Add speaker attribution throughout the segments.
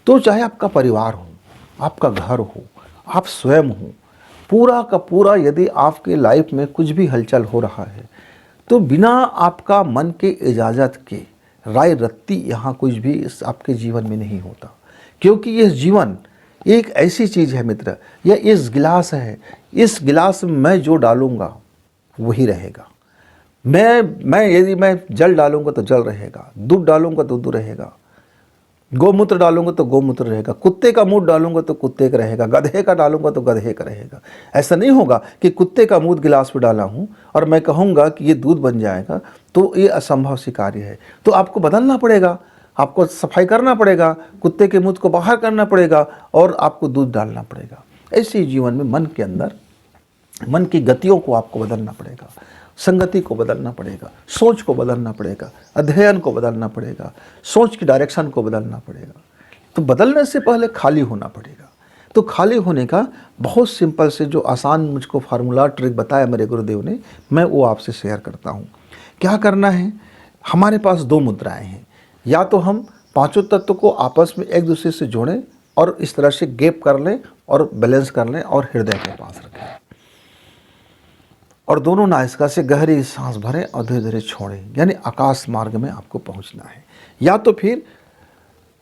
Speaker 1: तो चाहे आपका परिवार हो, आपका घर हो, आप स्वयं हो, पूरा का पूरा यदि आपके लाइफ में कुछ भी हलचल हो रहा है तो बिना आपका मन के इजाज़त के राय रत्ती यहाँ कुछ भी इस आपके जीवन में नहीं होता। क्योंकि यह जीवन एक ऐसी चीज़ है मित्र, यह इस गिलास है, इस गिलास में मैं जो डालूँगा वही रहेगा। मैं यदि मैं जल डालूँगा तो जल रहेगा, दूध डालूँगा तो दूध रहेगा, गोमूत्र डालूंगा तो गोमूत्र रहेगा, कुत्ते का मूत डालूंगा तो कुत्ते का रहेगा, गधे का डालूंगा तो गधे का रहेगा। ऐसा नहीं होगा कि कुत्ते का मूत गिलास में डाला हूँ और मैं कहूँगा कि ये दूध बन जाएगा, तो ये असंभव सी कार्य है। तो आपको बदलना पड़ेगा, आपको सफाई करना पड़ेगा, कुत्ते के मूत को बाहर करना पड़ेगा और आपको दूध डालना पड़ेगा। ऐसे जीवन में मन के अंदर मन की गतियों को आपको बदलना पड़ेगा, संगति को बदलना पड़ेगा, सोच को बदलना पड़ेगा, अध्ययन को बदलना पड़ेगा, सोच की डायरेक्शन को बदलना पड़ेगा। तो बदलने से पहले खाली होना पड़ेगा। तो खाली होने का बहुत सिंपल से जो आसान मुझको फार्मूला ट्रिक बताया मेरे गुरुदेव ने, मैं वो आपसे शेयर करता हूँ। क्या करना है, हमारे पास दो मुद्राएं हैं। या तो हम पांचों तत्व को आपस में एक दूसरे से जोड़ें और इस तरह से गैप कर लें और बैलेंस कर लें और हृदय के पास रखें और दोनों नासिका से गहरी सांस भरें और धीरे धीरे छोड़ें, यानी आकाश मार्ग में आपको पहुंचना है। या तो फिर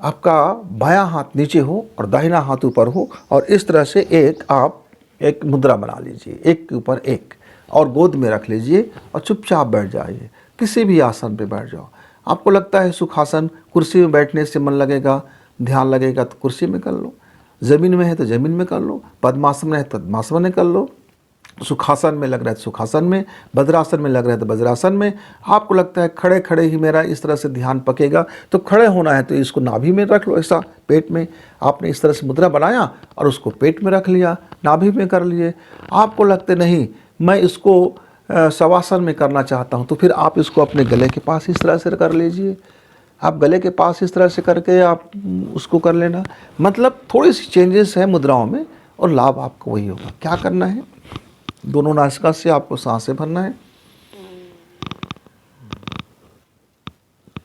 Speaker 1: आपका बायां हाथ नीचे हो और दाहिना हाथ ऊपर हो और इस तरह से आप एक मुद्रा बना लीजिए, एक के ऊपर एक, और गोद में रख लीजिए और चुपचाप बैठ जाइए। किसी भी आसन पे बैठ जाओ। आपको लगता है सुखासन, कुर्सी में बैठने से मन लगेगा, ध्यान लगेगा तो कुर्सी में कर लो, ज़मीन में है तो ज़मीन में कर लो, पद्मासन में है तो पद्मासन में कर लो, सुखासन में लग रहा है तो सुखासन में, वज्रासन में लग रहा है तो वज्रासन में। आपको लगता है खड़े खड़े ही मेरा इस तरह से ध्यान पकेगा तो खड़े होना है तो इसको नाभि में रख लो, ऐसा पेट में। आपने इस तरह से मुद्रा बनाया और उसको पेट में रख लिया, नाभि में कर लिए। आपको लगते नहीं मैं इसको शवासन में करना चाहता हूँ, तो फिर आप इसको अपने गले के पास इस तरह से कर लीजिए। आप गले के पास इस तरह से करके आप उसको कर लेना। मतलब थोड़ी सी चेंजेस है मुद्राओं में और लाभ आपको वही होगा। क्या करना है, दोनों नासिका से आपको सांसें भरना है।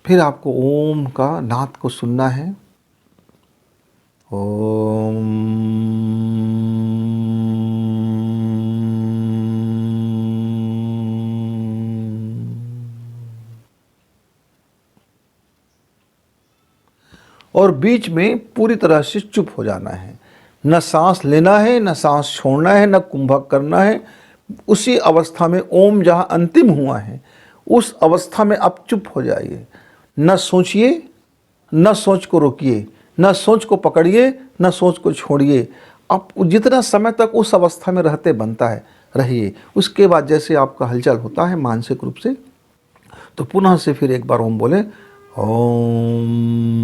Speaker 1: फिर आपको ओम का नाद को सुनना है। ओम। और बीच में पूरी तरह से चुप हो जाना है। न सांस लेना है, न सांस छोड़ना है, न कुंभक करना है। उसी अवस्था में ओम जहाँ अंतिम हुआ है उस अवस्था में आप चुप हो जाइए। न सोचिए, न सोच को रोकिए, न सोच को पकड़िए, न सोच को छोड़िए। आप जितना समय तक उस अवस्था में रहते बनता है रहिए। उसके बाद जैसे आपका हलचल होता है मानसिक रूप से, तो पुनः से फिर एक बार ओम बोले, ओम।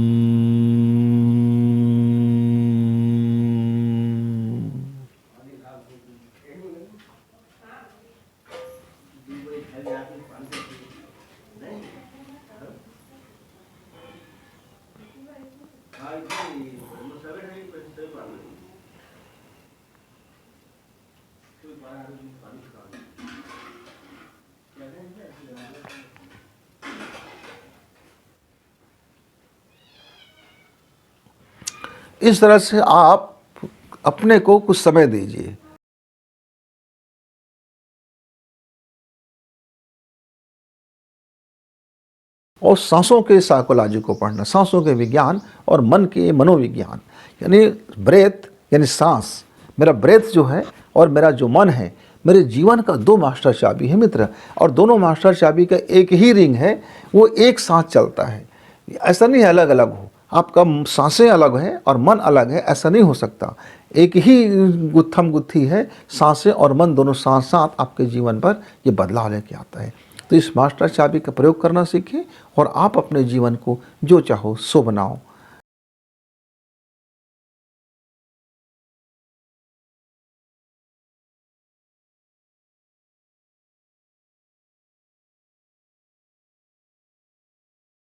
Speaker 1: इस तरह से आप अपने को कुछ समय दीजिए। और सांसों के साइकोलॉजी को पढ़ना, सांसों के विज्ञान और मन के मनोविज्ञान, यानी ब्रेथ यानी सांस। मेरा ब्रेथ जो है और मेरा जो मन है, मेरे जीवन का दो मास्टर चाबी है मित्र। और दोनों मास्टर चाबी का एक ही रिंग है, वो एक साथ चलता है। ऐसा नहीं है अलग अलग हो, आपका सांसें अलग है और मन अलग है, ऐसा नहीं हो सकता। एक ही गुत्थम गुत्थी है, सांसें और मन दोनों साथ साथ आपके जीवन पर ये बदलाव लेके आता है। तो इस मास्टर चाबी का प्रयोग करना सीखें और आप अपने जीवन को जो चाहो सो बनाओ।